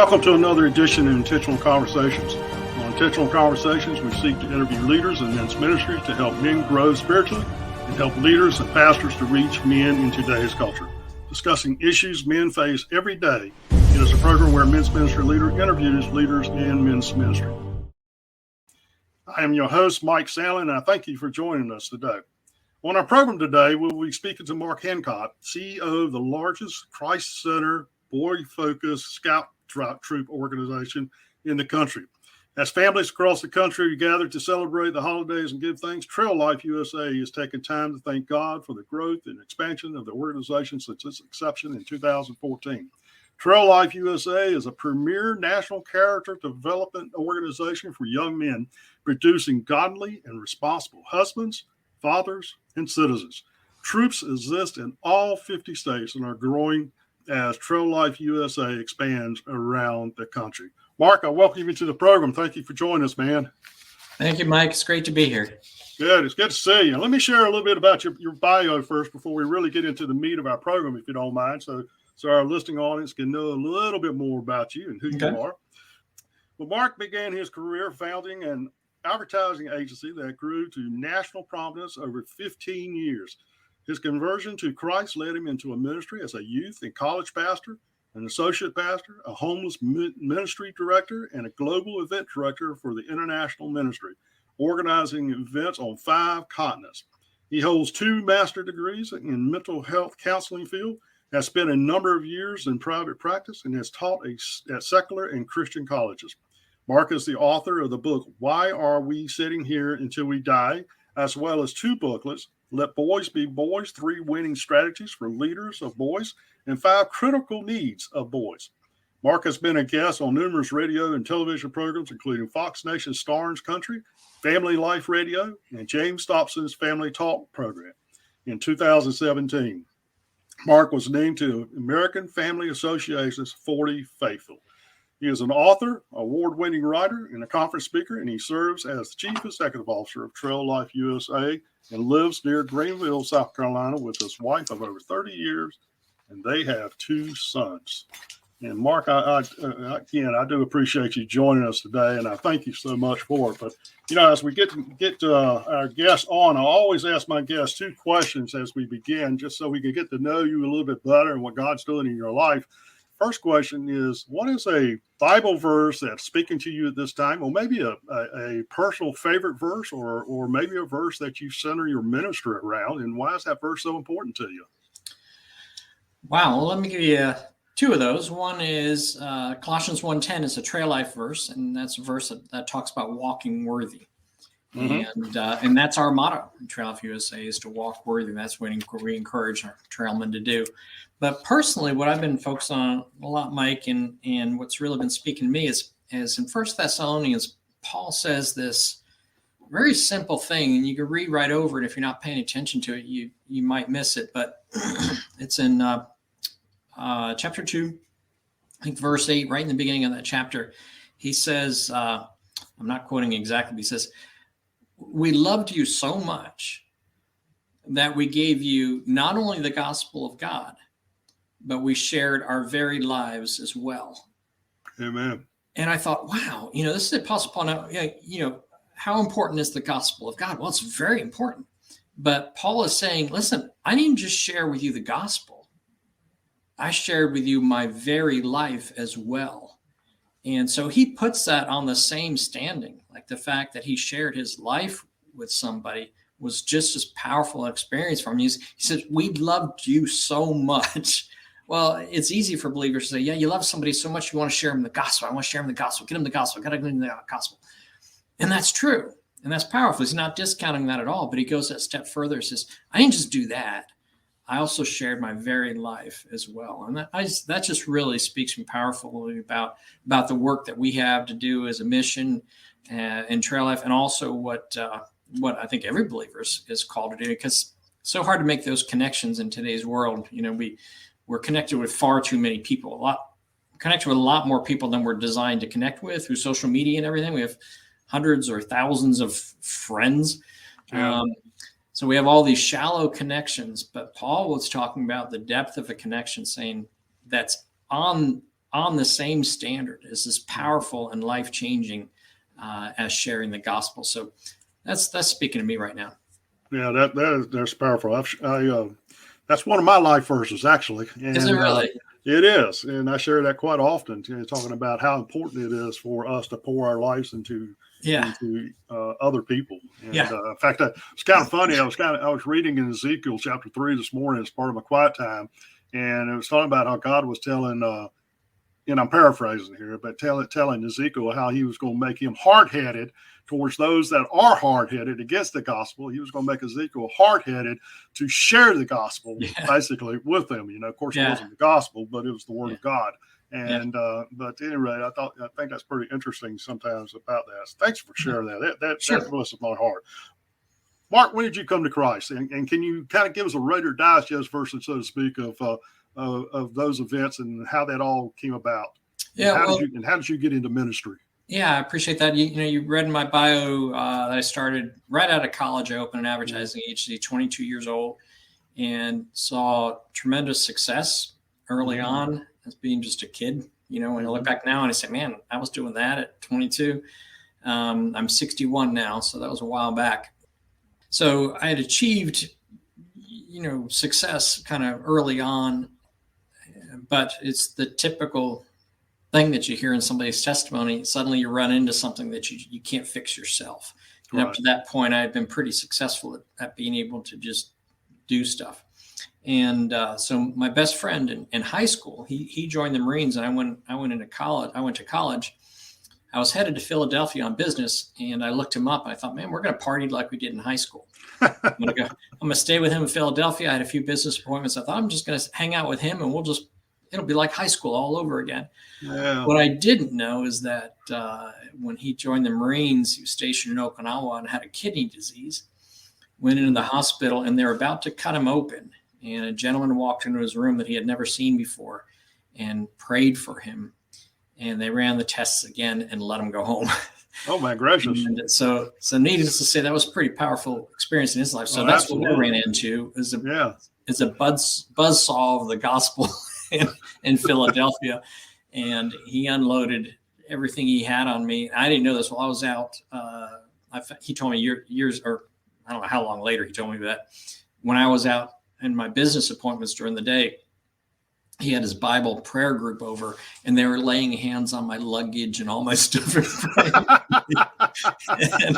Welcome to another edition of Intentional Conversations. On Intentional Conversations, we seek to interview leaders in men's ministry to help men grow spiritually and help leaders and pastors to reach men in today's culture. Discussing issues men face every day, it is a program where a men's ministry leader interviews leaders in men's ministry. I am your host, Mike Sandlin, and I thank you for joining us today. On our program today, we'll be speaking to Mark Hancock, CEO of the largest Christ-centered, boy-focused scout troop organization in the country. As families across the country gather to celebrate the holidays and give thanks, Trail Life USA is taking time to thank God for the growth and expansion of the organization since its inception in 2014. Trail Life USA is a premier national character development organization for young men, producing godly and responsible husbands, fathers, and citizens. Troops exist in all 50 states and are growing as Trail Life USA expands around the country. Mark, I welcome you to the program. Thank you for joining us, man. Thank you, Mike. It's great to be here. Good. It's good to see you. Let me share a little bit about your bio first before we really get into the meat of our program, if you don't mind, so our listening audience can know a little bit more about you and who you are. Well, Mark began his career founding an advertising agency that grew to national prominence over 15 years. His conversion to Christ led him into a ministry as a youth and college pastor, an associate pastor, a homeless ministry director, and a global event director for the international ministry, organizing events on 5 continents. He holds 2 master's degrees in mental health counseling field, has spent a number of years in private practice, and has taught at secular and Christian colleges. Mark is the author of the book, Why Are We Sitting Here Until We Die?, as well as 2 booklets, Let Boys Be Boys, 3 Winning Strategies for Leaders of Boys, and 5 Critical Needs of Boys. Mark has been a guest on numerous radio and television programs, including Fox Nation's Starnes Country, Family Life Radio, and James Dobson's Family Talk program. In 2017, Mark was named to American Family Association's 40 Faithful. He is an author, award-winning writer, and a conference speaker, and he serves as the Chief Executive Officer of Trail Life USA and lives near Greenville, South Carolina with his wife of over 30 years, and they have 2 sons. And Mark, I do appreciate you joining us today, and I thank you so much for it. But, as we get our guests on, I always ask my guests 2 questions as we begin, just so we can get to know you a little bit better and what God's doing in your life. First question is, what is a Bible verse that's speaking to you at this time? Or maybe a personal favorite verse, or maybe a verse that you center your ministry around, and why is that verse so important to you? Wow. Well, let me give you 2 of those. One is Colossians 1:10 is a Trail Life verse, and that's a verse that talks about walking worthy. Mm-hmm. And that's our motto in Trail Life USA, is to walk worthy. That's what we encourage our trailmen to do. But personally, what I've been focused on a lot, Mike, and what's really been speaking to me is in 1 Thessalonians, Paul says this very simple thing, and you can read right over it. If you're not paying attention to it, you might miss it. But it's in chapter 2, I think verse 8, right in the beginning of that chapter. He says, I'm not quoting exactly, but he says, "We loved you so much that we gave you not only the gospel of God, but we shared our very lives as well." Amen. And I thought, wow, this is the Apostle Paul. Now, how important is the gospel of God? Well, it's very important. But Paul is saying, listen, I didn't just share with you the gospel. I shared with you my very life as well. And so he puts that on the same standing, like the fact that he shared his life with somebody was just as powerful an experience for him. He says, "We loved you so much." Well, it's easy for believers to say, yeah, you love somebody so much, you want to share them the gospel. I want to share them the gospel. Get them the gospel. Got to get them the gospel. And that's true. And that's powerful. He's not discounting that at all, but he goes that step further. He says, I didn't just do that. I also shared my very life as well. And that just really speaks to me powerfully about the work that we have to do as a mission in Trail Life, and also what I think every believer is called to do, because it's so hard to make those connections in today's world. We're connected with far too many people, connected with a lot more people than we're designed to connect with through social media and everything. We have hundreds or thousands of friends. Yeah. So we have all these shallow connections, but Paul was talking about the depth of a connection, saying that's on on the same standard is as powerful and life-changing as sharing the gospel. So that's speaking to me right now. Yeah, that's powerful. That's one of my life verses, actually. And, is it really? It is, and I share that quite often, talking about how important it is for us to pour our lives into other people. And in fact, it's kind of funny. I was reading in Ezekiel chapter 3 this morning as part of my quiet time, and it was talking about how God was telling, and I'm paraphrasing here, but telling Ezekiel how he was going to make him hard-headed towards those that are hard-headed against the gospel. He was going to make Ezekiel hard-headed to share the gospel, basically, with them. Of course, it wasn't the gospel, but it was the word of God. And but at any rate, I think that's pretty interesting sometimes about that. So thanks for sharing that. That blesses my heart. Mark, when did you come to Christ? And can you kind of give us a Raider Digest version, so to speak, of those events and how that all came about? How did you get into ministry? Yeah, I appreciate that. You read in my bio that I started right out of college. I opened an advertising agency, 22 years old, and saw tremendous success early on as being just a kid. When I look back now and I say, man, I was doing that at 22. I'm 61 now, so that was a while back. So I had achieved, success kind of early on, but it's the typical thing that you hear in somebody's testimony. Suddenly you run into something that you can't fix yourself. And up to that point, I had been pretty successful at being able to just do stuff. And so my best friend in high school, he joined the Marines, and I went into college. I went to college. I was headed to Philadelphia on business, and I looked him up. And I thought, man, we're going to party like we did in high school. I'm going to stay with him in Philadelphia. I had a few business appointments. I thought I'm just going to hang out with him, and it'll be like high school all over again. Yeah. What I didn't know is that when he joined the Marines, he was stationed in Okinawa and had a kidney disease, went into the hospital, and they were about to cut him open. And a gentleman walked into his room that he had never seen before and prayed for him. And they ran the tests again and let him go home. Oh, my gracious. And so needless to say, that was a pretty powerful experience in his life. So that's absolutely what I ran into is a buzzsaw of the gospel in Philadelphia. And he unloaded everything he had on me. I didn't know this while I was out. He told me years, or I don't know how long later he told me that when I was out in my business appointments during the day, he had his Bible prayer group over, and they were laying hands on my luggage and all my stuff. And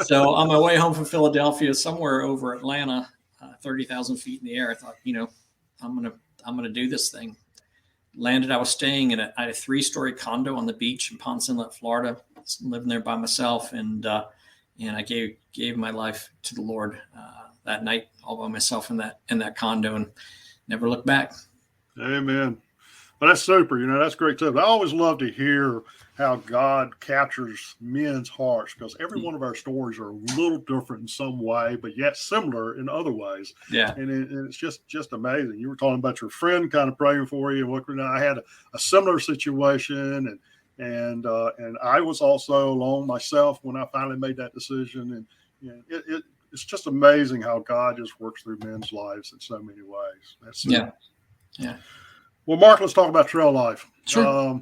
so on my way home from Philadelphia, somewhere over Atlanta, 30,000 feet in the air, I thought, I'm gonna do this thing. Landed. I was staying I had a 3-story condo on the beach in Ponce Inlet, Florida, living there by myself, and I gave my life to the Lord that night, all by myself in that condo, and never looked back. Amen. Well, that's super. That's great too. I always love to hear how God captures men's hearts, because every one of our stories are a little different in some way, but yet similar in other ways. Yeah. And it's just amazing. You were talking about your friend kind of praying for you. I had a similar situation, and I was also alone myself when I finally made that decision. And it's just amazing how God just works through men's lives in so many ways. That's Yeah. Well, Mark, let's talk about trail life. Sure.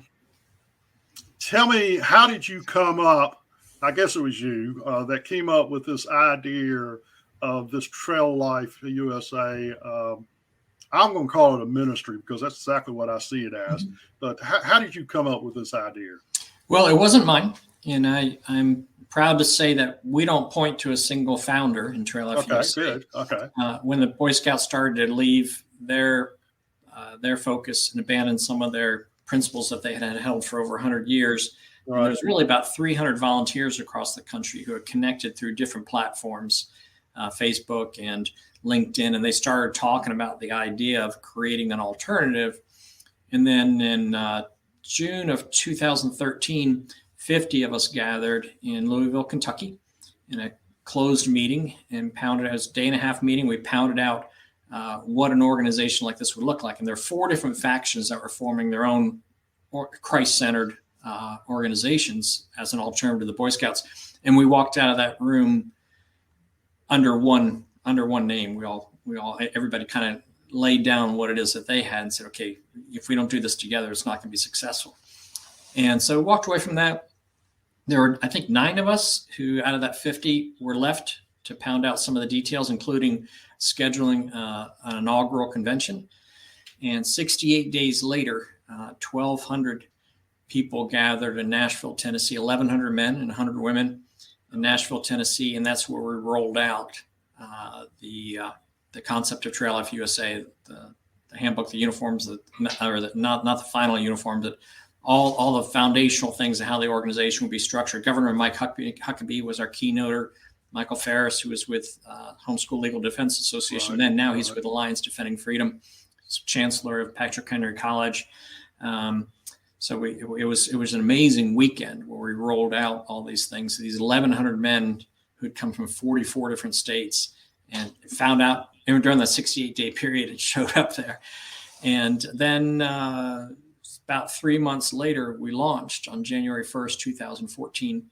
Tell me, how did you come up? I guess it was you that came up with this idea of this Trail Life USA. I'm going to call it a ministry because that's exactly what I see it as. Mm-hmm. But how did you come up with this idea? Well, it wasn't mine. And I'm proud to say that we don't point to a single founder in Trail Life USA. Good. Okay. When the Boy Scouts started to leave their focus and abandon some of their principles that they had held for over 100 years. Right. There's really about 300 volunteers across the country who are connected through different platforms, Facebook and LinkedIn, and they started talking about the idea of creating an alternative. And then in June of 2013, 50 of us gathered in Louisville, Kentucky in a closed meeting and pounded. It was a day-and-a-half meeting. We pounded out what an organization like this would look like. And there are 4 different factions that were forming their own Christ-centered organizations as an alternative to the Boy Scouts. And we walked out of that room under one name. Everybody kind of laid down what it is that they had and said, okay, if we don't do this together, it's not going to be successful. And so walked away from that. There were, I think, 9 of us who out of that 50 were left to pound out some of the details, including scheduling an inaugural convention. And 68 days later, 1,200 people gathered in Nashville, Tennessee, 1,100 men and 100 women in Nashville, Tennessee. And that's where we rolled out the concept of Trail Life USA, the handbook, the uniforms, not the final uniform, but all the foundational things of how the organization would be structured. Governor Mike Huckabee was our keynoter. Michael Ferris, who was with Homeschool Legal Defense Association, now he's with Alliance Defending Freedom, Chancellor of Patrick Henry College. So it was an amazing weekend where we rolled out all these things. These 1,100 men who'd come from 44 different states and found out during that 68-day period, it showed up there. And then about 3 months later, we launched on January 1st, 2014.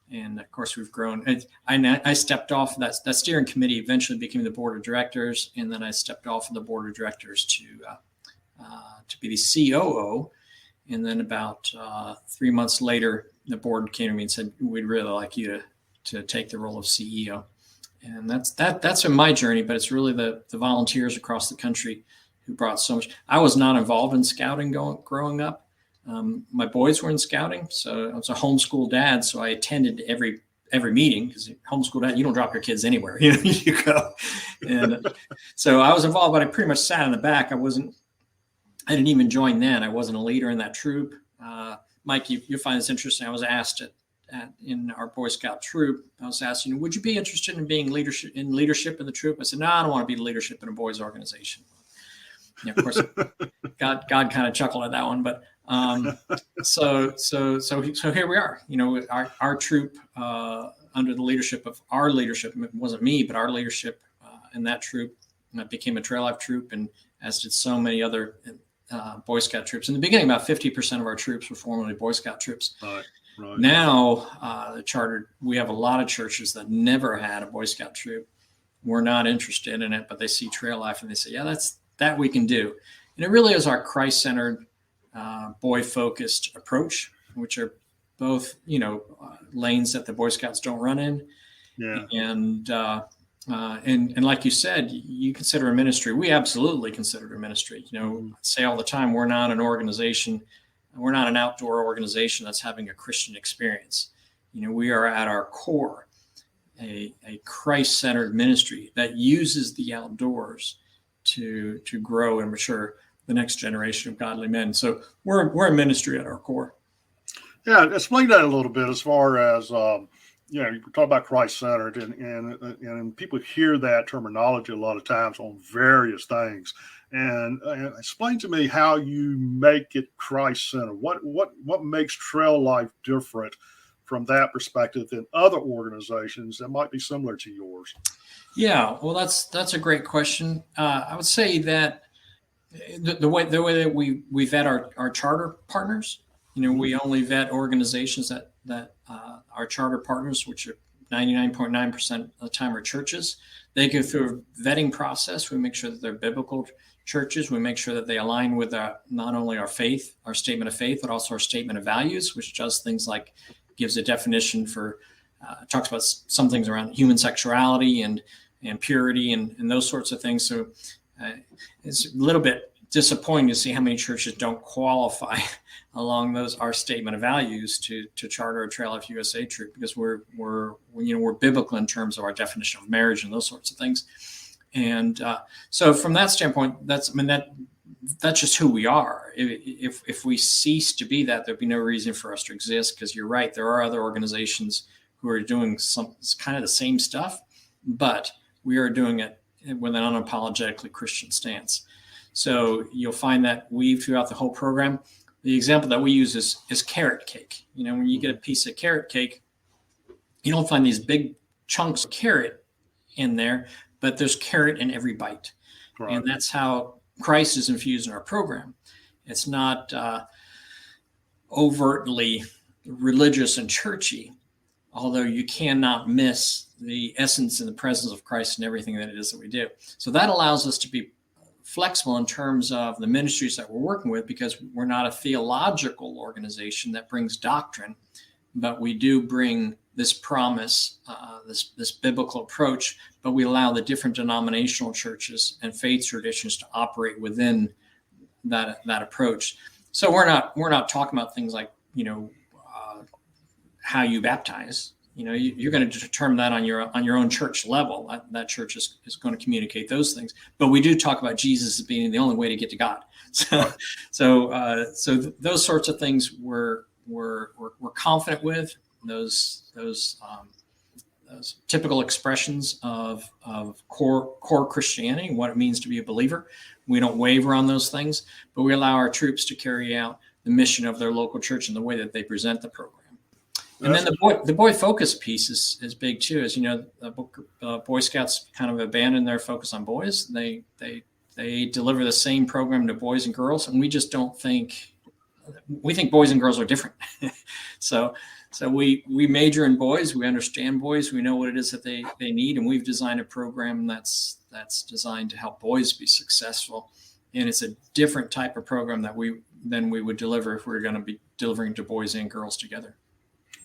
And of course, we've grown. I stepped off that steering committee, eventually became the board of directors. And then I stepped off of the board of directors to be the COO. And then about 3 months later, the board came to me and said, we'd really like you to take the role of CEO. And that's been my journey, but it's really the volunteers across the country who brought so much. I was not involved in scouting growing up. My boys were in scouting, so I was a homeschool dad. So I attended every meeting, because homeschool dad, you don't drop your kids anywhere, you go. And so I was involved, but I pretty much sat in the back. I didn't even join then. I wasn't a leader in that troop. Mike, you find this interesting. I was asked in our Boy Scout troop, I was asked, would you be interested in being leadership in the troop? I said, no, I don't want to be leadership in a boys organization. Of course, God kind of chuckled at that one, but so here we are. Our troop under the leadership of our leadership. It wasn't me, but our leadership in that troop became a Trail Life troop, and as did so many other Boy Scout troops. In the beginning, about 50% of our troops were formerly Boy Scout troops. Right. Now, the chartered, we have a lot of churches that never had a Boy Scout troop. We're not interested in it, but they see Trail Life and they say, yeah, that we can do. And it really is our Christ-centered, boy-focused approach, which are both, lanes that the Boy Scouts don't run in. Yeah. And like you said, you consider a ministry. We absolutely consider it a ministry. I say all the time, we're not an organization. We're not an outdoor organization that's having a Christian experience. We are at our core a Christ-centered ministry that uses the outdoors to grow and mature the next generation of godly men. So we're a ministry at our core. Yeah, explain that a little bit as far as you talk about Christ-centered, and people hear that terminology a lot of times on various things. And explain to me how you make it Christ-centered. What makes Trail Life different from that perspective than other organizations that might be similar to yours? Yeah, well, that's a great question. I would say that the way that we vet our charter partners, we only vet organizations that our charter partners, which are 99.9% of the time are churches. They go through a vetting process. We make sure that they're biblical churches. We make sure that they align with not only our faith, our statement of faith, but also our statement of values, which does things like gives a definition for, talks about some things around human sexuality and purity and those sorts of things. So it's a little bit disappointing to see how many churches don't qualify along our statement of values to charter a Trail Life USA troop, because we're biblical in terms of our definition of marriage and those sorts of things. And so from that standpoint, that's just who we are. If we cease to be that, there'd be no reason for us to exist, because you're right, there are other organizations who are doing kind of the same stuff, but we are doing it with an unapologetically Christian stance. So you'll find that weave throughout the whole program. The example that we use is carrot cake. When you get a piece of carrot cake, you don't find these big chunks of carrot in there, but there's carrot in every bite. Right. And that's how Christ is infused in our program. It's not overtly religious and churchy, although you cannot miss the essence and the presence of Christ in everything that it is that we do. So that allows us to be flexible in terms of the ministries that we're working with, because we're not a theological organization that brings doctrine, but we do bring this promise, this biblical approach, but we allow the different denominational churches and faith traditions to operate within that approach. So we're not talking about things like, how you baptize. You're going to determine that on your own church level. That church is going to communicate those things. But we do talk about Jesus as being the only way to get to God. So those sorts of things we're confident with. Those typical expressions of core Christianity, what it means to be a believer. We don't waver on those things, but we allow our troops to carry out the mission of their local church in the way that they present the program. And then the boy focus piece is big too. As you know, the Boy Scouts kind of abandoned their focus on boys. They deliver the same program to boys and girls, and we just don't think. We think boys and girls are different. So we major in boys. We understand boys. We know what it is that they need, and we've designed a program that's designed to help boys be successful. And it's a different type of program than we would deliver if we were going to be delivering to boys and girls together.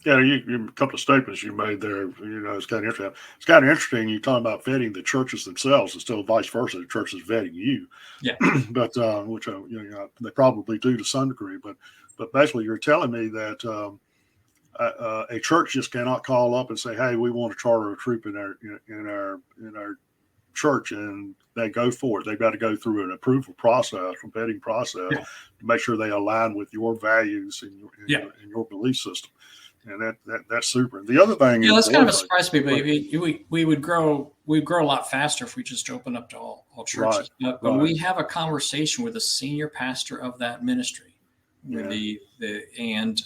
Yeah, a couple of statements you made there, it's kind of interesting. It's kind of interesting. You're talking about vetting the churches themselves instead of vice versa. The church is vetting you. Yeah. But which they probably do to some degree. But basically, you're telling me that a church just cannot call up and say, "Hey, we want to charter a troop in our church," and they go for it. They've got to go through an approval process, a vetting process, to make sure they align with your values and your belief system. And that's super. And the other thing, that's kind of a surprise to me, but we would grow a lot faster if we just opened up to all churches. Right, but we have a conversation with the senior pastor of that ministry, and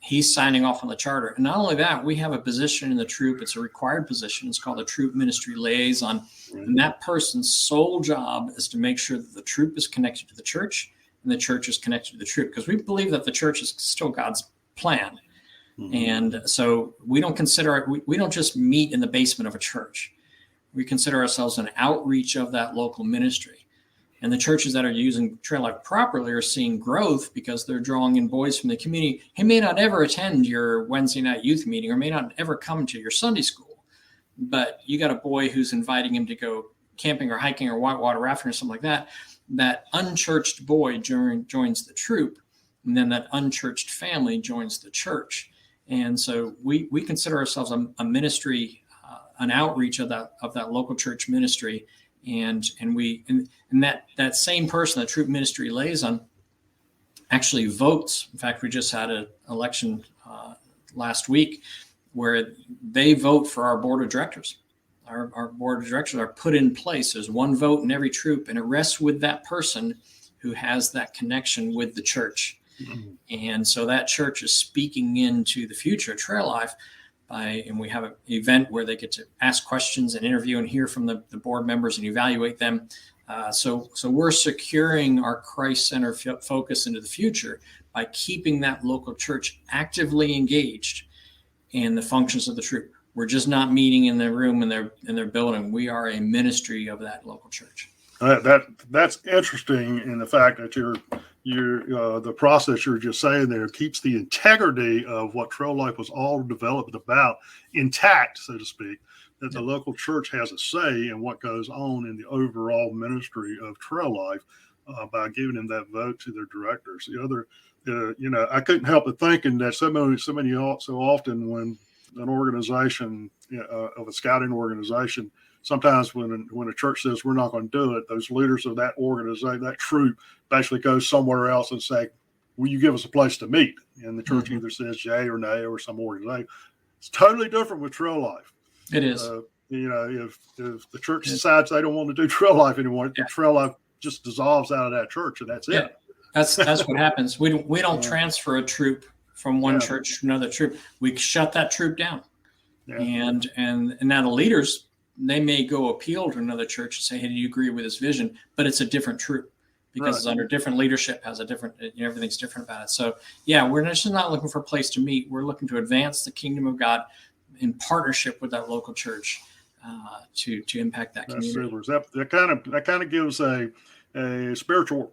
he's signing off on the charter. And not only that, we have a position in the troop. It's a required position. It's called a troop ministry liaison, and that person's sole job is to make sure that the troop is connected to the church and the church is connected to the troop, because we believe that the church is still God's plan. Mm-hmm. And so we don't just meet in the basement of a church. We consider ourselves an outreach of that local ministry. And the churches that are using Trail Life properly are seeing growth because they're drawing in boys from the community. He may not ever attend your Wednesday night youth meeting or may not ever come to your Sunday school, but you got a boy who's inviting him to go camping or hiking or whitewater rafting or something like that. That unchurched boy joins the troop, and then that unchurched family joins the church. And so we consider ourselves a ministry, an outreach of that local church ministry, and that same person, the troop ministry liaison, actually votes. In fact, we just had an election last week where they vote for our board of directors. Our board of directors are put in place. There's one vote in every troop, and it rests with that person who has that connection with the church. Mm-hmm. And so that church is speaking into the future of Trail Life and we have an event where they get to ask questions and interview and hear from the board members and evaluate them. So we're securing our Christ-centered focus into the future by keeping that local church actively engaged in the functions of the troop. We're just not meeting in their room in their building. We are a ministry of that local church. That's interesting in the fact that the process you're just saying there keeps the integrity of what Trail Life was all developed about intact, so to speak, that the local church has a say in what goes on in the overall ministry of Trail Life by giving them that vote to their directors. The other, I couldn't help but thinking that so often when an organization, of a scouting organization, sometimes when a church says we're not going to do it, those leaders of that organization, that troop, basically goes somewhere else and say, "Will you give us a place to meet?" And the church either says yay or nay or some organization. It's totally different with Trail Life. It is. If the church decides they don't want to do Trail Life anymore, the Trail Life just dissolves out of that church, and that's it. That's what happens. We don't transfer a troop from one church to another troop. We shut that troop down. Yeah. And now the leaders, they may go appeal to another church and say, "Hey, do you agree with this vision?" But it's a different troop because it's under different leadership, has a different, everything's different about it. So we're just not looking for a place to meet. We're looking to advance the kingdom of God in partnership with that local church to impact that community. That kind of gives a a spiritual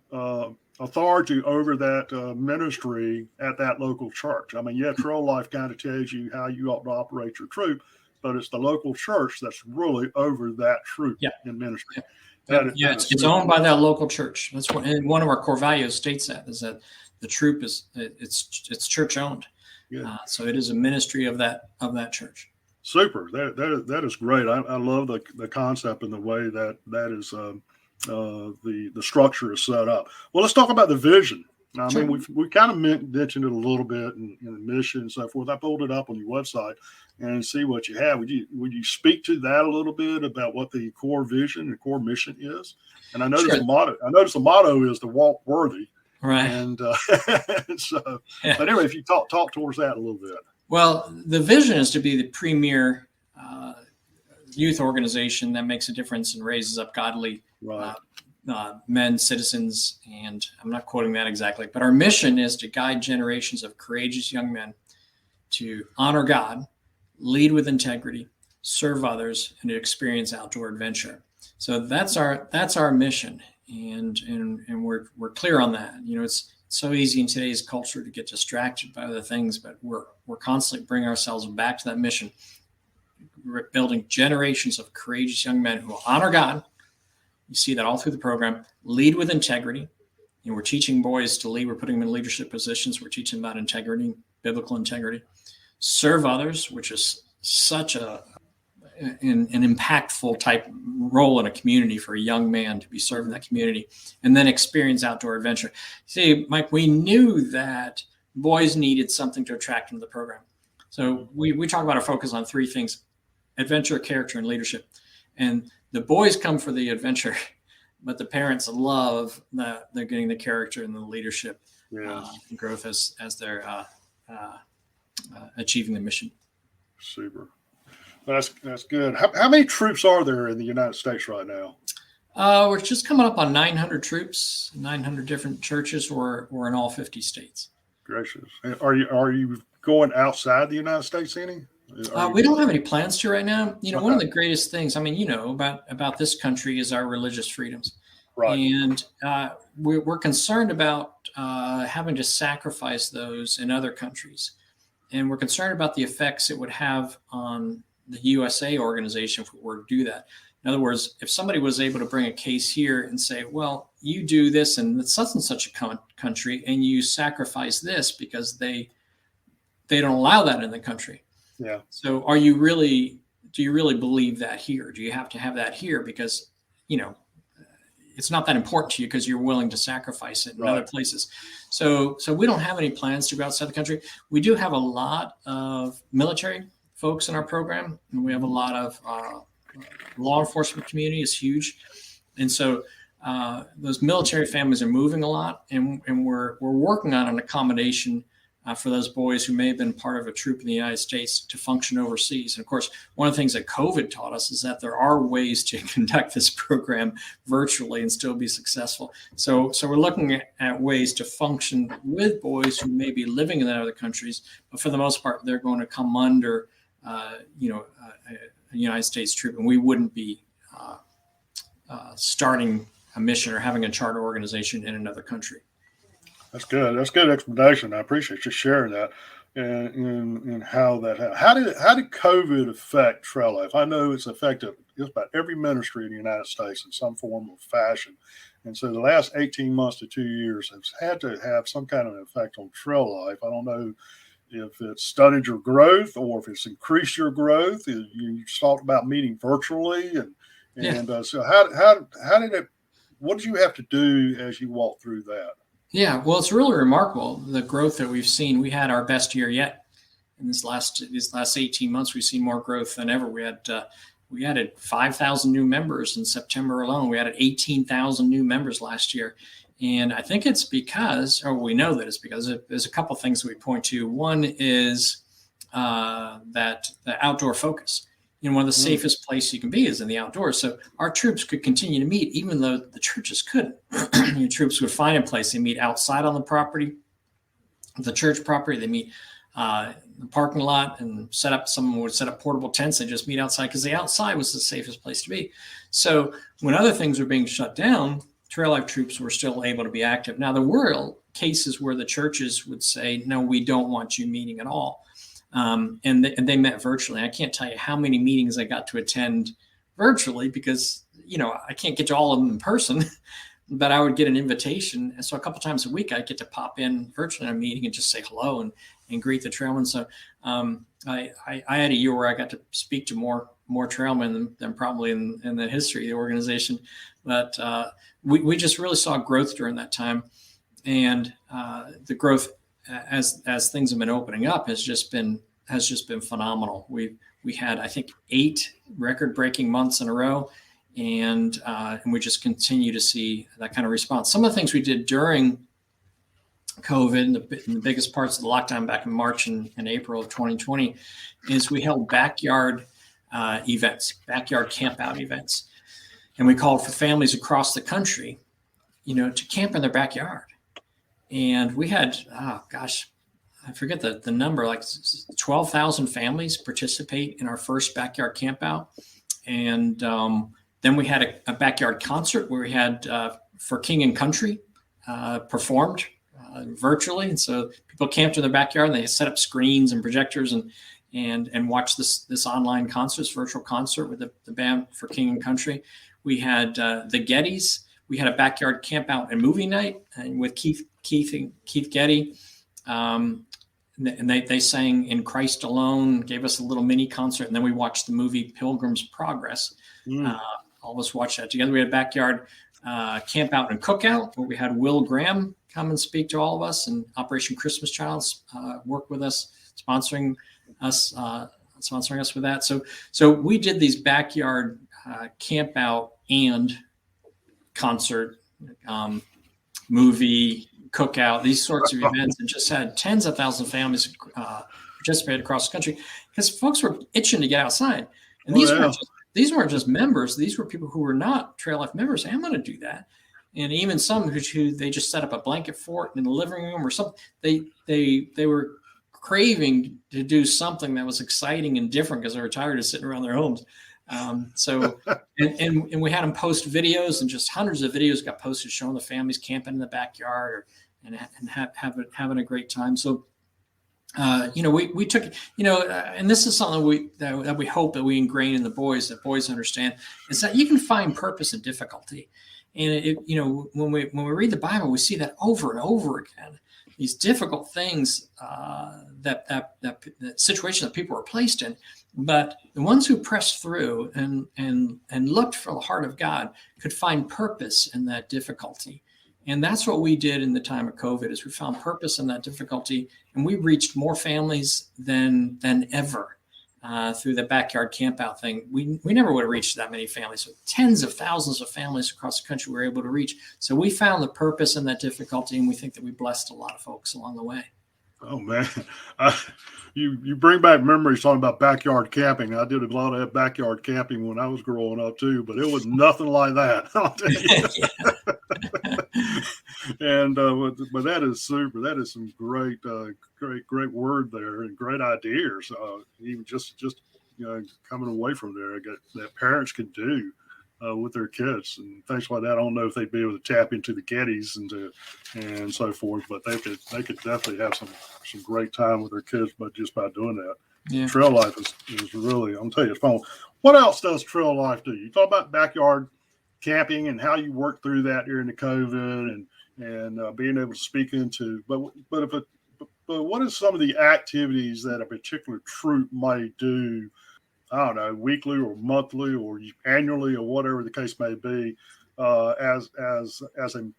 authority over that ministry at that local church. I mean, yeah, Trail Life kind of tells you how you ought to operate your troop, but it's the local church that's really over that troop in ministry. It's owned by that local church. That's one of our core values states that is that the troop it's church owned. Yeah. So it is a ministry of that church. Super. That is great. I love the concept and the way that is the structure is set up. Well, let's talk about the vision. I mean, we kind of mentioned it a little bit in the mission and so forth. I pulled it up on your website and see what you have. Would you speak to that a little bit about what the core vision and core mission is? And I noticed the motto. The motto is to walk worthy. Right. And so, but anyway, if you talk towards that a little bit. Well, the vision is to be the premier youth organization that makes a difference and raises up godly men, citizens. And I'm not quoting that exactly, but our mission is to guide generations of courageous young men to honor God, lead with integrity, serve others, and to experience outdoor adventure. So that's our mission, and we're clear on that. You know, it's so easy in today's culture to get distracted by other things, but we're constantly bringing ourselves back to that mission. We're building generations of courageous young men who will honor God. You see that all through the program. Lead with integrity. You know, we're teaching boys to lead. We're putting them in leadership positions. We're teaching about integrity, biblical integrity. Serve others, which is such an impactful type role in a community for a young man to be serving that community, and then experience outdoor adventure. See, Mike, we knew that boys needed something to attract them to the program. So we talk about our focus on three things: adventure, character, and leadership. And the boys come for the adventure, but the parents love that they're getting the character and the leadership growth as they're achieving the mission. Super. That's good. How many troops are there in the United States right now? We're just coming up on 900 troops, 900 different churches. We're in all 50 states. Gracious. Are you going outside the United States any? We don't have any plans to right now. You know, one of the greatest things, I mean, you know, about this country is our religious freedoms. Right. And we're concerned about having to sacrifice those in other countries. And we're concerned about the effects it would have on the USA organization if we were to do that. In other words, if somebody was able to bring a case here and say, well, you do this in such and such a country and you sacrifice this because they don't allow that in the country. Yeah. So do you really believe that here? Do you have to have that here because, you know, it's not that important to you because you're willing to sacrifice it in other places. So we don't have any plans to go outside the country. We do have a lot of military folks in our program, and we have a lot of law enforcement community is huge. And so those military families are moving a lot, and we're working on an accommodation for those boys who may have been part of a troop in the United States to function overseas. And of course, one of the things that COVID taught us is that there are ways to conduct this program virtually and still be successful. So we're looking at ways to function with boys who may be living in other countries, but for the most part, they're going to come under, a United States troop, and we wouldn't be starting a mission or having a charter organization in another country. That's good. That's good explanation. I appreciate you sharing that and how that happened. How did COVID affect Trail Life? I know it's affected just about every ministry in the United States in some form or fashion. And so the last 18 months to 2 years has had to have some kind of effect on Trail Life. I don't know if it's stunted your growth or if it's increased your growth. You talked about meeting virtually. So how did it, what did you have to do as you walked through that? Yeah, well, it's really remarkable, the growth that we've seen. We had our best year yet. In these last 18 months, we've seen more growth than ever. We added 5,000 new members in September alone. We added 18,000 new members last year. And I think it's because, or we know that it's because there's a couple of things that we point to. One is that the outdoor focus. You know, one of the safest places you can be is in the outdoors. So our troops could continue to meet, even though the churches couldn't. Your troops would find a place. They meet outside on the property, the church property. They meet in the parking lot and someone would set up portable tents. They just meet outside because the outside was the safest place to be. So when other things were being shut down, Trail Life troops were still able to be active. Now, there were cases where the churches would say, no, we don't want you meeting at all. And they met virtually. I can't tell you how many meetings I got to attend virtually because, I can't get to all of them in person, but I would get an invitation. And so a couple times a week, I'd get to pop in virtually in a meeting and just say hello and greet the trailmen. So I had a year where I got to speak to more trailmen than probably in the history of the organization. But we just really saw growth during that time. And the growth as things have been opening up has just been phenomenal. We had, I think, 8 record-breaking months in a row, and we just continue to see that kind of response. Some of the things we did during COVID and the biggest parts of the lockdown back in March and April of 2020 is we held backyard events, backyard campout events, and we called for families across the country, to camp in their backyard. And we had, I forget the number, like 12,000 families participate in our first backyard campout. And then we had a backyard concert where we had For King and Country performed virtually. And so people camped in their backyard and they set up screens and projectors and watched this online concert, this virtual concert with the band For King and Country. We had the Gettys. We had a backyard campout and movie night and with Keith Getty. And they sang In Christ Alone, gave us a little mini concert. And then we watched the movie Pilgrim's Progress. All of us watched that together. We had a backyard camp out and cookout where we had Will Graham come and speak to all of us, and Operation Christmas Child work with us, sponsoring us with that. So we did these backyard camp out and concert, movie, cookout, these sorts of events, and just had tens of thousands of families participate across the country because folks were itching to get outside. And these weren't just members; these were people who were not Trail Life members. Hey, I'm going to do that, and even some who they just set up a blanket fort in the living room or something. They were craving to do something that was exciting and different because they were tired of sitting around their homes. So we had them post videos, and just hundreds of videos got posted showing the families camping in the backyard and having a great time. So, we took, and this is something that we hope that we ingrain in the boys, that boys understand, is that you can find purpose in difficulty. And when we read the Bible, we see that over and over again. These difficult things, that situation that people are placed in, but the ones who pressed through and looked for the heart of God could find purpose in that difficulty. And that's what we did in the time of COVID, is we found purpose in that difficulty, and we reached more families than ever through the backyard campout thing. We never would have reached that many families. So tens of thousands of families across the country we were able to reach. So we found the purpose in that difficulty, and we think that we blessed a lot of folks along the way. Oh man, you bring back memories talking about backyard camping. I did a lot of that backyard camping when I was growing up too, but it was nothing like that. I'll tell you. And but that is super. That is some great word there and great ideas. Even just coming away from there, that parents could do with their kids and things like that. I don't know if they'd be able to tap into the Gettys and so forth, but they could definitely have some great time with their kids, but just by doing that. Yeah. Trail Life is really, I'm telling you, it's fun. What else does Trail Life do? You talk about backyard camping and how you work through that during the COVID and being able to speak into, but what are some of the activities that a particular troop might do? I don't know, weekly or monthly or annually or whatever the case may be, as a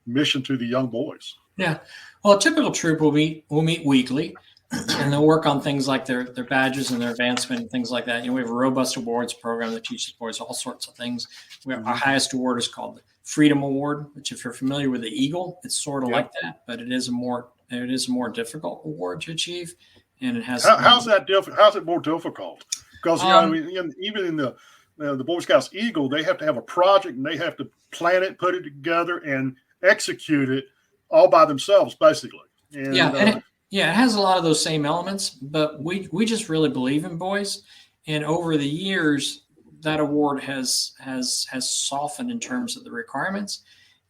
mission to the young boys. Yeah, well, a typical troop will meet weekly, and they'll work on things like their badges and their advancement and things like that. We have a robust awards program that teaches boys all sorts of things. Our highest award is called the Freedom Award, which, if you're familiar with the Eagle, it's sort of like that, but it is a more difficult award to achieve, and it has. How's that different? How's it more difficult? Because even in the Boy Scouts Eagle, they have to have a project and they have to plan it, put it together, and execute it all by themselves, basically. And, it has a lot of those same elements, but we just really believe in boys. And over the years, that award has softened in terms of the requirements.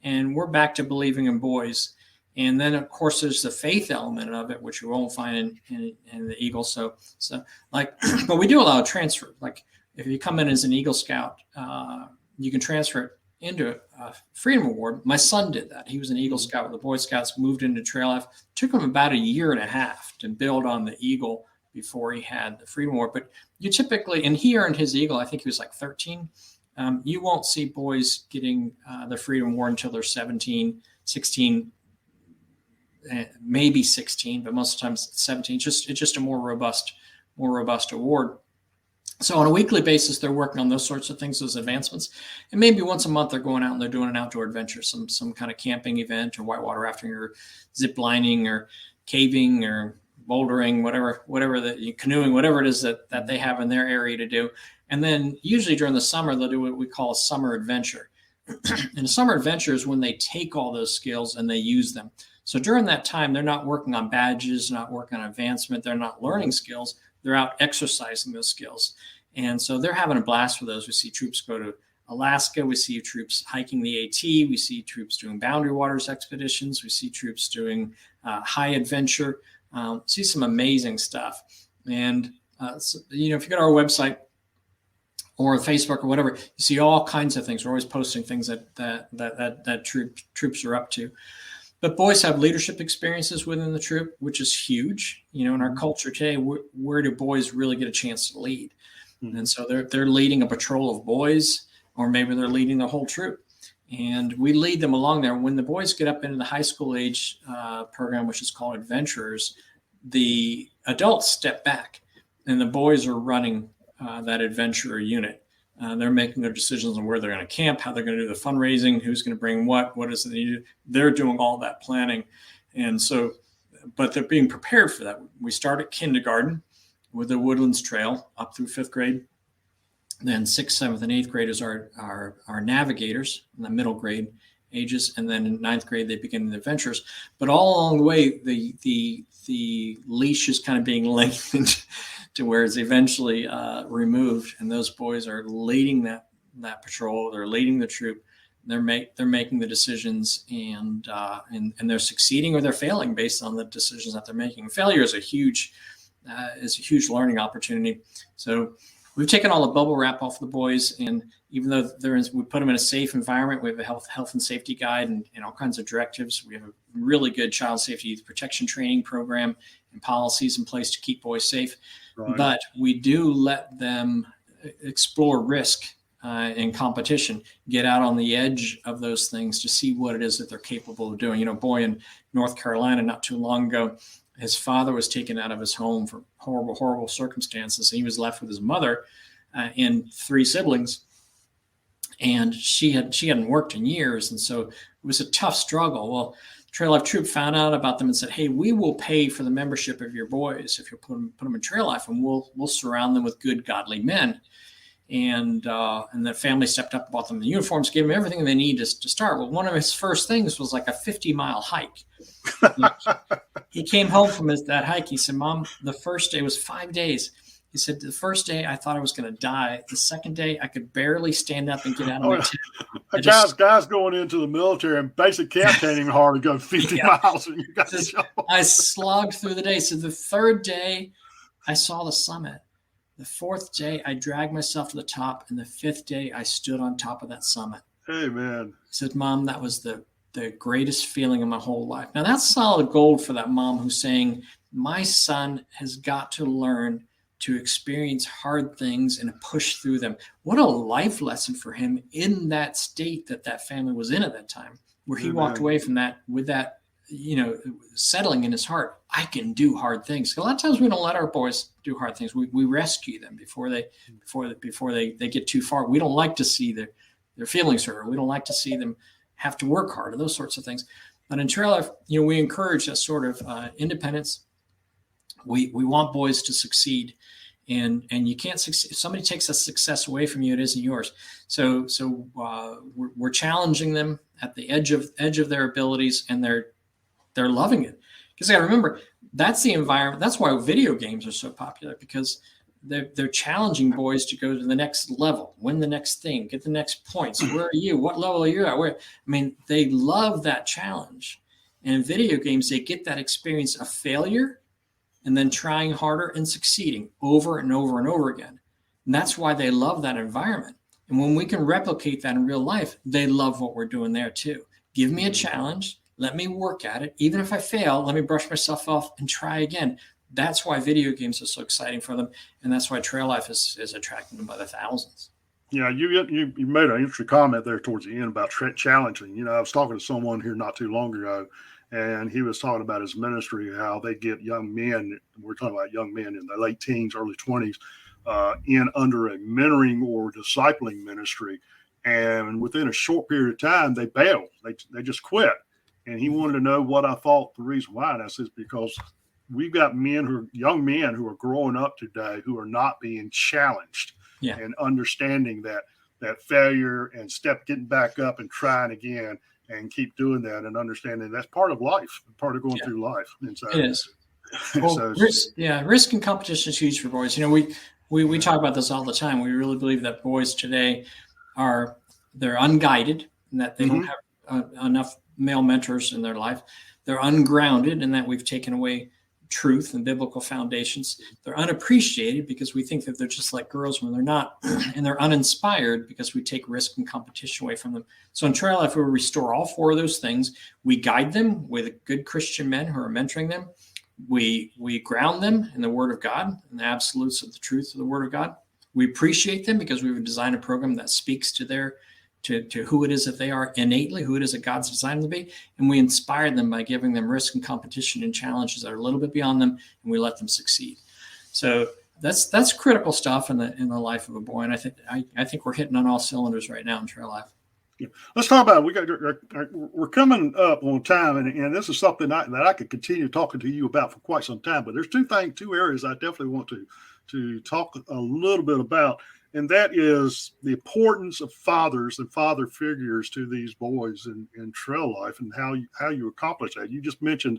and we're back to believing in boys. And then, of course, there's the faith element of it, which you won't find in the Eagle. So like, but we do allow transfer. Like, if you come in as an Eagle Scout, you can transfer it into a Freedom Award. My son did that. He was an Eagle Scout with the Boy Scouts, moved into trail life. Took him about a year and a half to build on the Eagle before he had the Freedom Award. But you typically, and he earned his Eagle, I think he was like 13. You won't see boys getting the Freedom Award until they're 17, 16, maybe 16, but most of the time it's 17. It's just a more robust award. So on a weekly basis, they're working on those sorts of things, those advancements. And maybe once a month, they're going out and they're doing an outdoor adventure, some kind of camping event or whitewater rafting or zip lining or caving or bouldering, whatever the canoeing, whatever it is that they have in their area to do. And then usually during the summer, they'll do what we call a summer adventure. And a summer adventure is when they take all those skills and they use them. So during that time, they're not working on badges, not working on advancement. They're not learning skills. They're out exercising those skills. And so they're having a blast with those. We see troops go to Alaska. We see troops hiking the AT. We see troops doing Boundary Waters expeditions. We see troops doing high adventure. See some amazing stuff. And, if you go to our website or Facebook or whatever, you see all kinds of things. We're always posting things that troops are up to. But boys have leadership experiences within the troop, which is huge. In our culture today, where do boys really get a chance to lead? Mm-hmm. And so they're leading a patrol of boys, or maybe they're leading the whole troop. And we lead them along there. When the boys get up into the high school age program, which is called Adventurers, the adults step back, and the boys are running that adventurer unit. They're making their decisions on where they're going to camp, how they're going to do the fundraising, who's going to bring what is it needed. They're doing all that planning. And so, but they're being prepared for that. We start at kindergarten with the Woodlands Trail up through 5th grade. Then 6th, 7th, and 8th grade is our navigators in the middle grade ages. And then in 9th grade, they begin the adventures. But all along the way, the leash is kind of being lengthened to where it's eventually removed, and those boys are leading that patrol. They're leading the troop. They're making the decisions, and they're succeeding or they're failing based on the decisions that they're making. Failure is a huge learning opportunity. So we've taken all the bubble wrap off the boys, and even though we put them in a safe environment, we have a health and safety guide and all kinds of directives. We have a really good child safety youth protection training program and policies in place to keep boys safe. Right. But we do let them explore risk and competition, get out on the edge of those things to see what it is that they're capable of doing. A boy in North Carolina not too long ago, his father was taken out of his home for horrible, horrible circumstances. And he was left with his mother and 3 siblings. And she hadn't worked in years. And so it was a tough struggle. Well, Trail Life Troop found out about them and said, "Hey, we will pay for the membership of your boys if you put them in Trail Life, and we'll surround them with good, godly men." And the family stepped up, bought them the uniforms, gave them everything they need to start. Well, one of his first things was like a 50-mile hike. He came home from that hike. He said, "Mom, the first day was 5 days." He said, "The first day I thought I was going to die. The second day I could barely stand up and get out of my tent." Guys going into the military and basic camp can't even hardly go 50 miles. And you got I slogged through the day. So the 3rd day I saw the summit. The 4th day I dragged myself to the top, and the 5th day I stood on top of that summit. Hey, man. He said, "Mom, that was the greatest feeling of my whole life." Now that's solid gold for that mom who's saying, my son has got to learn to experience hard things and push through them. What a life lesson for him in that state that family was in at that time, where he walked away from that with that, settling in his heart. I can do hard things. A lot of times we don't let our boys do hard things. We rescue them before they get too far. We don't like to see their feelings hurt. We don't like to see them have to work hard, or those sorts of things. But in Trail Life, we encourage that sort of independence. We want boys to succeed, and you can't succeed. If somebody takes a success away from you, it isn't yours. So we're challenging them at the edge of their abilities, and they're loving it. Because I remember, that's the environment. That's why video games are so popular, because they're challenging boys to go to the next level, win the next thing, get the next points. Where are you? What level are you at? Where? I mean, they love that challenge. And in video games, they get that experience of failure and then trying harder and succeeding over and over and over again. And that's why they love that environment. And when we can replicate that in real life, they love what we're doing there too. Give me a challenge. Let me work at it. Even if I fail, let me brush myself off and try again. That's why video games are so exciting for them. And that's why trail life is attracting them by the thousands. Yeah, you made an interesting comment there towards the end about challenging. You know, I was talking to someone here not too long ago, and he was talking about his ministry, how they get young men. We're talking about young men in the late teens, early 20s, in under a mentoring or discipling ministry. And within a short period of time, they bail. They just quit. And he wanted to know what I thought the reason why. And I said, because we've got young men who are growing up today who are not being challenged and understanding that failure and getting back up and trying again and keep doing that and understanding that's part of life, part of going through life. And so it is. Well, risk and competition is huge for boys. You know, we talk about this all the time. We really believe that boys today they're unguided and that they don't have enough male mentors in their life. They're ungrounded in that we've taken away truth and biblical foundations. They're unappreciated because we think that they're just like girls when they're not, and they're uninspired because we take risk and competition away from them. So in Trail Life, we restore all four of those things. We guide them with good Christian men who are mentoring them. We ground them in the Word of God and the absolutes of the truth of the Word of God. We appreciate them because we would design a program that speaks to to who it is that they are innately, who it is that God's designed them to be. And we inspire them by giving them risk and competition and challenges that are a little bit beyond them, and we let them succeed. So that's critical stuff in the life of a boy. And I think we're hitting on all cylinders right now in Trail Life. Yeah. Let's talk about it. We're coming up on time, and this is something that I could continue talking to you about for quite some time. But there's two areas I definitely want to talk a little bit about. And that is the importance of fathers and father figures to these boys in trail life and how you accomplish that. You just mentioned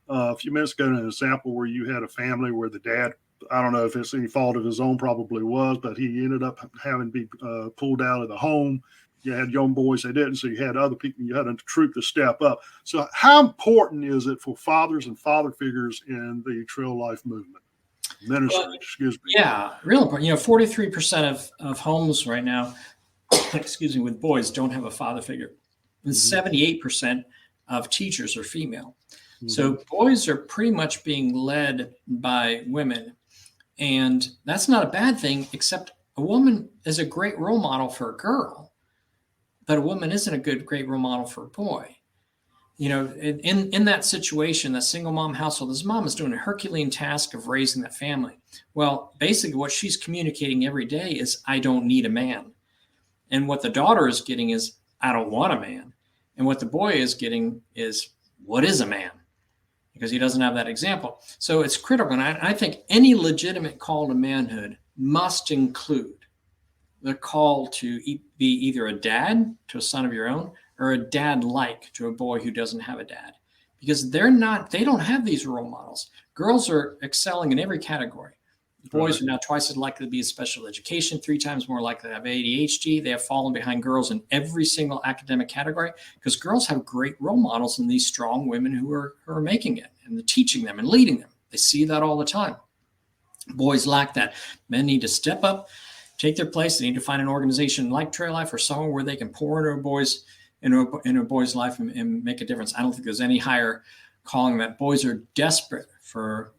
a few minutes ago an example where you had a family where the dad, I don't know if it's any fault of his own, probably was, but he ended up having to be pulled out of the home. You had young boys that didn't, so you had other people, you had a troop to step up. So how important is it for fathers and father figures in the trail life movement? Ministry, excuse me. Yeah, real important. You know, 43% of homes right now, with boys don't have a father figure. And 78% of teachers are female. So boys are pretty much being led by women. And that's not a bad thing, except a woman is a great role model for a girl, but a woman isn't a great role model for a boy. You know, in that situation, that single mom household, this mom is doing a Herculean task of raising that family. Well, basically what she's communicating every day is, I don't need a man. And what the daughter is getting is, I don't want a man. And what the boy is getting is, what is a man? Because he doesn't have that example. So it's critical. And I think any legitimate call to manhood must include the call to be either a dad to a son of your own, or a dad-like to a boy who doesn't have a dad, because they don't have these role models. Girls are excelling in every category. Boys are now twice as likely to be in special education, 3 times more likely to have ADHD. They have fallen behind girls in every single academic category because girls have great role models in these strong women who are making it and teaching them and leading them. They see that all the time. Boys lack that. Men need to step up, take their place. They need to find an organization like Trail Life or somewhere where they can pour into a boy's life and make a difference. I don't think there's any higher calling that. Boys are desperate for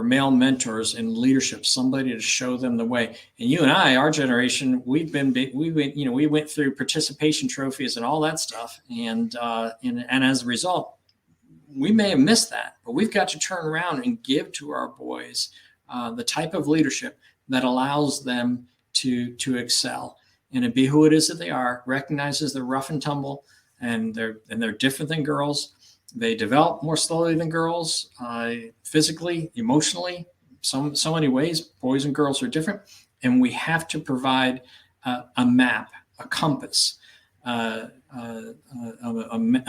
male mentors and leadership, somebody to show them the way. And you and I, our generation, we went through participation trophies and all that stuff. And as a result, we may have missed that, but we've got to turn around and give to our boys the type of leadership that allows them to excel and to be who it is that they are, recognizes they're rough and tumble and they're different than girls. They develop more slowly than girls, physically, emotionally, so many ways. Boys and girls are different. And we have to provide a map, a compass, a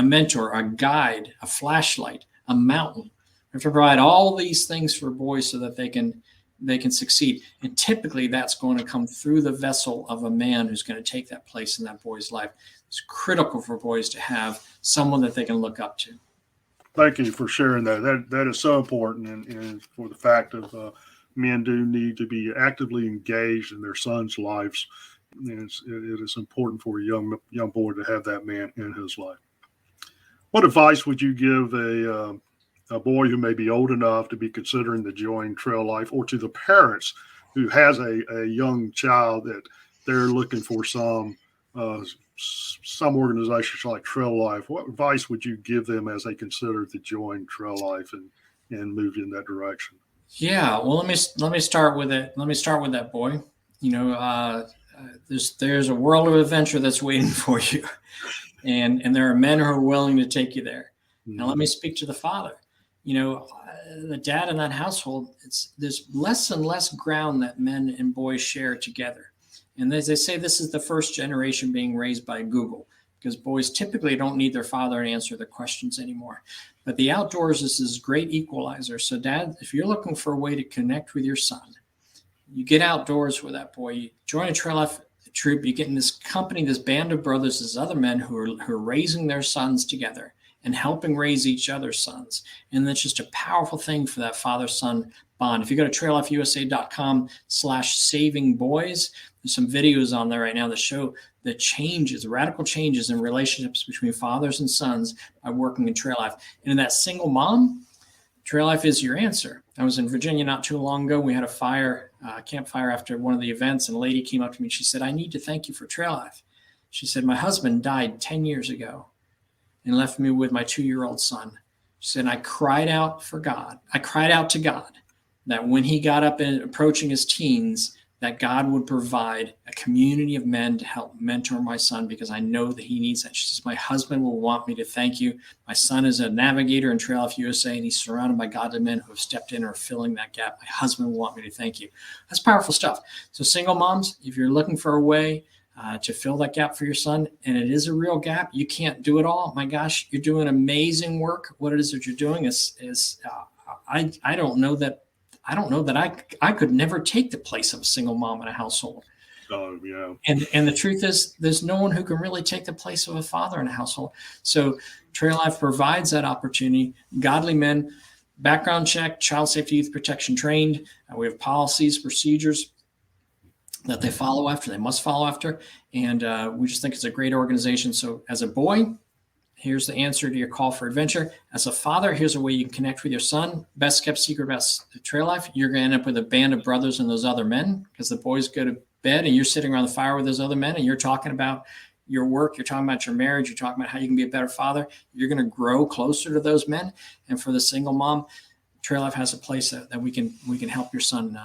mentor, a guide, a flashlight, a mountain. We have to provide all these things for boys so that they can they can succeed. And typically that's going to come through the vessel of a man who's going to take that place in that boy's life. It's critical for boys to have someone that they can look up to. Thank you for sharing that. That is so important, and for the fact of men do need to be actively engaged in their sons' lives. It is important for a young boy to have that man in his life. What advice would you give a boy who may be old enough to be considering the join trail life, or to the parents who has a young child that they're looking for some organizations like Trail Life? What advice would you give them as they consider to join Trail Life and move in that direction? Yeah, well, let me start with it. Let me start with that boy. There's a world of adventure that's waiting for you, and there are men who are willing to take you there. Mm-hmm. Now, let me speak to the father. The dad in that household. There's less and less ground that men and boys share together. And as they say, this is the first generation being raised by Google, because boys typically don't need their father to answer their questions anymore. But the outdoors is this great equalizer. So dad, if you're looking for a way to connect with your son, you get outdoors with that boy, you join a trail life troop, you get in this company, this band of brothers, these other men who are raising their sons together and helping raise each other's sons. And that's just a powerful thing for that father-son bond. If you go to traillifeusa.com/savingboys, there's some videos on there right now that show the changes, radical changes in relationships between fathers and sons by working in Trail Life. And in that single mom, Trail Life is your answer. I was in Virginia not too long ago. We had a campfire after one of the events, and a lady came up to me and she said, "I need to thank you for Trail Life." She said, "My husband died 10 years ago and left me with my 2-year-old son." She said, "I cried out for God. I cried out to God that when he got up and approaching his teens, that God would provide a community of men to help mentor my son, because I know that he needs that." She says, "My husband will want me to thank you. My son is a navigator in Trail Life USA, and he's surrounded by godly men who have stepped in or are filling that gap. My husband will want me to thank you." That's powerful stuff. So single moms, if you're looking for a way to fill that gap for your son, and it is a real gap, you can't do it all. My gosh, you're doing amazing work. What it is that you're doing is I don't know that I could never take the place of a single mom in a household. Oh, yeah. And the truth is, there's no one who can really take the place of a father in a household. So Trail Life provides that opportunity. Godly men, background check, child safety, youth protection trained. We have policies, procedures that they follow after, they must follow after. And we just think it's a great organization. So as a boy, here's the answer to your call for adventure. As a father, here's a way you can connect with your son. Best kept secret about Trail Life. You're going to end up with a band of brothers and those other men, because the boys go to bed and you're sitting around the fire with those other men and you're talking about your work. You're talking about your marriage. You're talking about how you can be a better father. You're going to grow closer to those men. And for the single mom, Trail Life has a place that we can help your son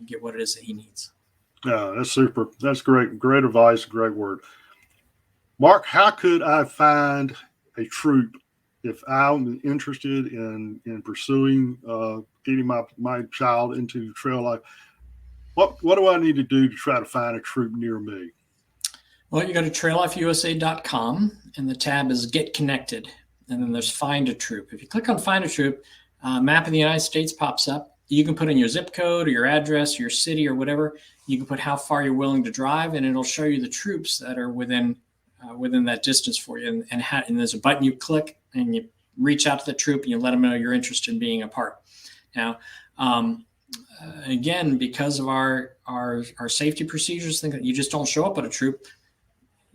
get what it is that he needs. Yeah, that's super. That's great. Great advice. Great word. Mark, how could I find a troop if I'm interested in pursuing getting my child into Trail Life? What do I need to do to try to find a troop near me? Well, you go to traillifeusa.com, and the tab is Get Connected, and then there's Find a Troop. If you click on Find a Troop, map of the United States pops up. You can put in your zip code or your address, your city or whatever. You can put how far you're willing to drive, and it'll show you the troops that are within that distance for you. And there's a button you click, and you reach out to the troop and you let them know you're interested in being a part. Now, again, because of our safety procedures, think that you just don't show up at a troop.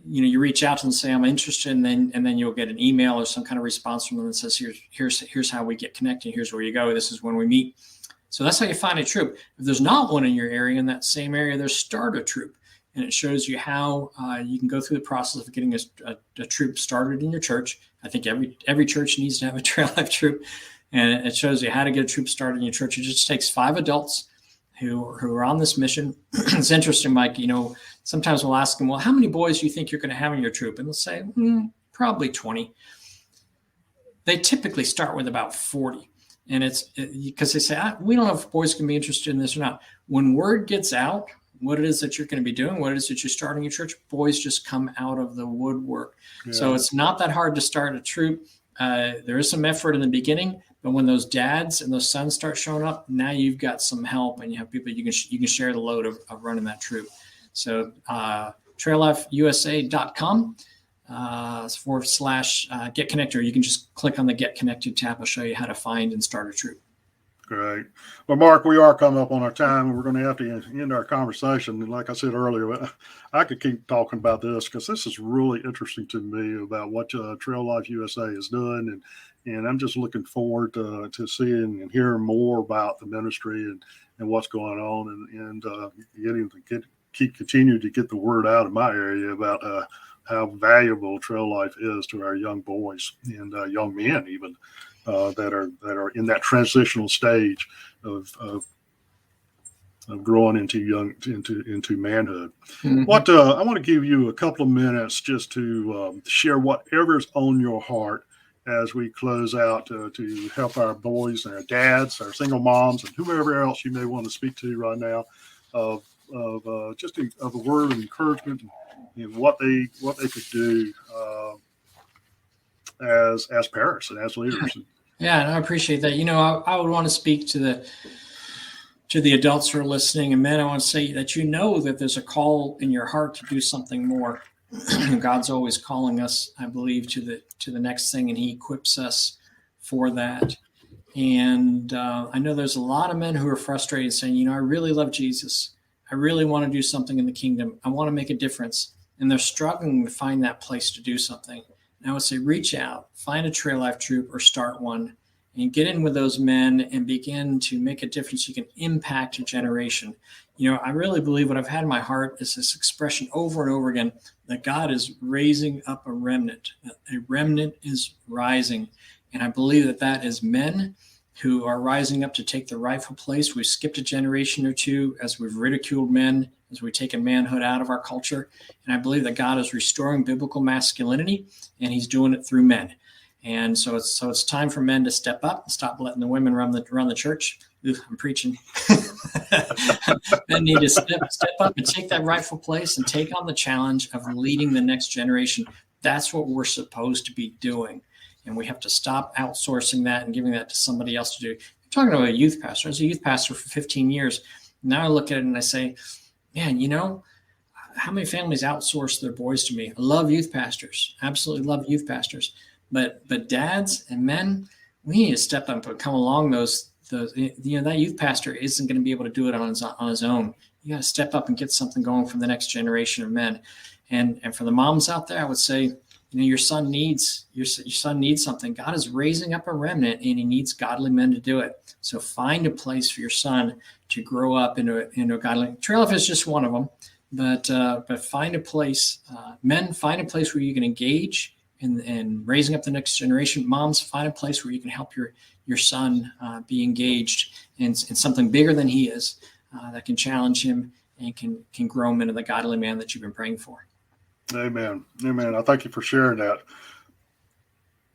You reach out to them and say, "I'm interested," and then you'll get an email or some kind of response from them that says, here's how we get connected. Here's where you go. This is when we meet. So that's how you find a troop. If there's not one in your area, in that same area, there's Start a Troop. And it shows you how you can go through the process of getting a troop started in your church. I think every church needs to have a Trail Life troop. And it shows you how to get a troop started in your church. It just takes 5 adults who are on this mission. It's interesting, Mike. Sometimes we'll ask them, "Well, how many boys do you think you're going to have in your troop?" And they'll say, "Probably 20. They typically start with about 40. And it's because they say, "We don't know if boys can be interested in this or not." When word gets out, what it is that you're going to be doing, what it is that you're starting your church, boys just come out of the woodwork. Yeah. So it's not that hard to start a troop. There is some effort in the beginning, But when those dads and those sons start showing up, now you've got some help, and you have people you can share the load of running that troop. So traillifeusa.com / get connected, or you can just click on the Get Connected tab. I'll show you how to find and start a troop. Great. Well, Mark, we are coming up on our time, and we're going to have to end our conversation. And like I said earlier, I could keep talking about this because this is really interesting to me about what Trail Life USA is doing. And I'm just looking forward to seeing and hearing more about the ministry and what's going on, and continue to get the word out in my area about how valuable Trail Life is to our young boys and young men even. That are in that transitional stage of growing into manhood. Mm-hmm. I want to give you a couple of minutes just to share whatever's on your heart as we close out to help our boys and our dads, our single moms, and whomever else you may want to speak to right now of a word of encouragement and what they could do as parents and as leaders. Yeah, and I appreciate that. I would want to speak to the adults who are listening, and men, I want to say that that there's a call in your heart to do something more. God's always calling us, I believe, to the next thing, and He equips us for that. And I know there's a lot of men who are frustrated, saying, I really love Jesus. I really want to do something in the kingdom. I want to make a difference, and they're struggling to find that place to do something. I would say reach out, find a Trail Life troop or start one, and get in with those men and begin to make a difference. You can impact a generation. I really believe what I've had in my heart is this expression over and over again that God is raising up a remnant. A remnant is rising. And I believe that is men who are rising up to take the rightful place. We've skipped a generation or two as we've ridiculed men, as we've taken manhood out of our culture. And I believe that God is restoring biblical masculinity, and He's doing it through men. And so it's time for men to step up and stop letting the women run the church. Ooh, I'm preaching. Men need to step up and take that rightful place and take on the challenge of leading the next generation. That's what we're supposed to be doing. And we have to stop outsourcing that and giving that to somebody else to do. I'm talking about a youth pastor. I was a youth pastor for 15 years. Now I look at it and I say, man, how many families outsource their boys to me? I love youth pastors. Absolutely love youth pastors. But dads and men, we need to step up and come along those that youth pastor isn't going to be able to do it on his own. You got to step up and get something going for the next generation of men. And for the moms out there, I would say, your son needs something. God is raising up a remnant, and He needs godly men to do it. So find a place for your son to grow up into a godly. Trail Life is just one of them, but find a place. Men, find a place where you can engage in raising up the next generation. Moms, find a place where you can help your son be engaged in something bigger than he is, that can challenge him and can grow him into the godly man that you've been praying for. Amen. I thank you for sharing that.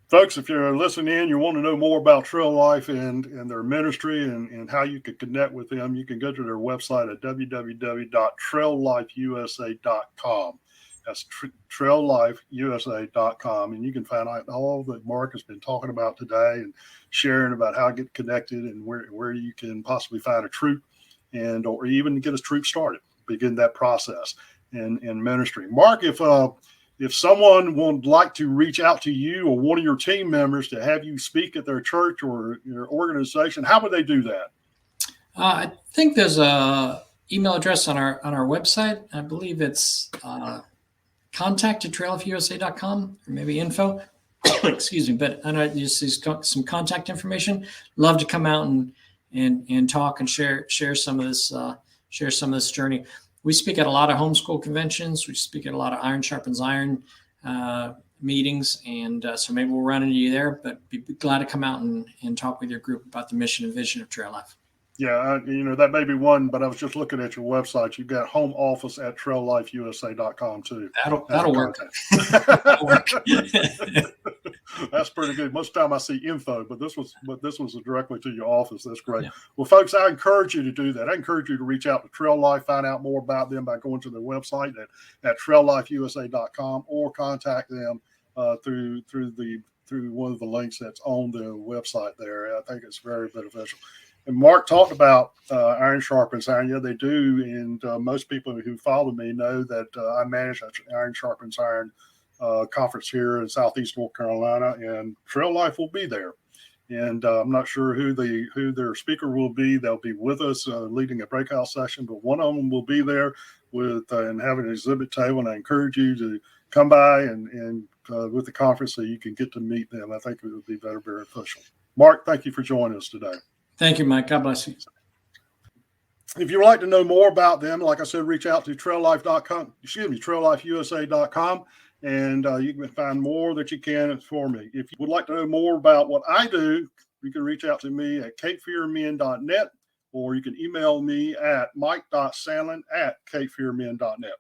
Folks, if you're listening in, you want to know more about Trail Life and their ministry and how you can connect with them, you can go to their website at www.traillifeusa.com. That's traillifeusa.com. And you can find out all that Mark has been talking about today and sharing about how to get connected and where you can possibly find a troop or even get a troop started, begin that process. In ministry. Mark, if someone would like to reach out to you or one of your team members to have you speak at their church or your organization, how would they do that? I think there's a email address on our website. I believe it's contact@traillifeusa.com or maybe info. Excuse me, but I know just some contact information. Love to come out and talk and share some of this journey. We speak at a lot of homeschool conventions. We speak at a lot of Iron Sharpens Iron meetings. And so maybe we'll run into you there, but be glad to come out and talk with your group about the mission and vision of Trail Life. Yeah, that may be one, but I was just looking at your website. You've got home office at traillifeusa.com too. That'll work. That'll work. That's pretty good. Most of the time I see info, but this was directly to your office. That's great. Yeah. Well, folks, I encourage you to do that. I encourage you to reach out to Trail Life, find out more about them by going to their website at traillifeusa.com or contact them through through one of the links that's on the website there. I think it's very beneficial. And Mark talked about iron sharpens iron. Yeah, they do. And most people who follow me know that I manage an Iron Sharpens Iron conference here in Southeast North Carolina, and Trail Life will be there. And I'm not sure who their speaker will be. They'll be with us leading a breakout session, but one of them will be there with and have an exhibit table. And I encourage you to come by and with the conference so you can get to meet them. I think it would be very beneficial. Mark, thank you for joining us today. Thank you, Mike. God bless you. If you'd like to know more about them, like I said, reach out to traillifeusa.com, and you can find more that you can for me. If you would like to know more about what I do, you can reach out to me at capefearmen.net, or you can email me at mike.sandlin@capefearmen.net.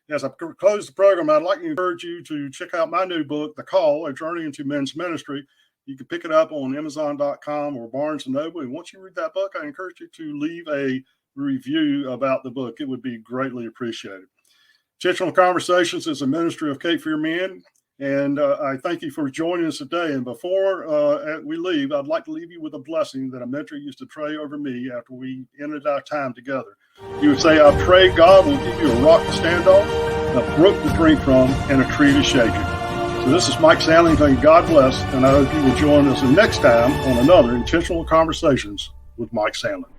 As I close the program, I'd like to encourage you to check out my new book, The Call, A Journey into Men's Ministry. You can pick it up on Amazon.com or Barnes & Noble. And once you read that book, I encourage you to leave a review about the book. It would be greatly appreciated. Intentional Conversations is a ministry of Cape Fear Men. And I thank you for joining us today. And before we leave, I'd like to leave you with a blessing that a mentor used to pray over me after we ended our time together. He would say, I pray God will give you a rock to stand on, a brook to drink from, and a tree to shake you. So this is Mike Sandlin saying God bless, and I hope you will join us next time on another Intentional Conversations with Mike Sandlin.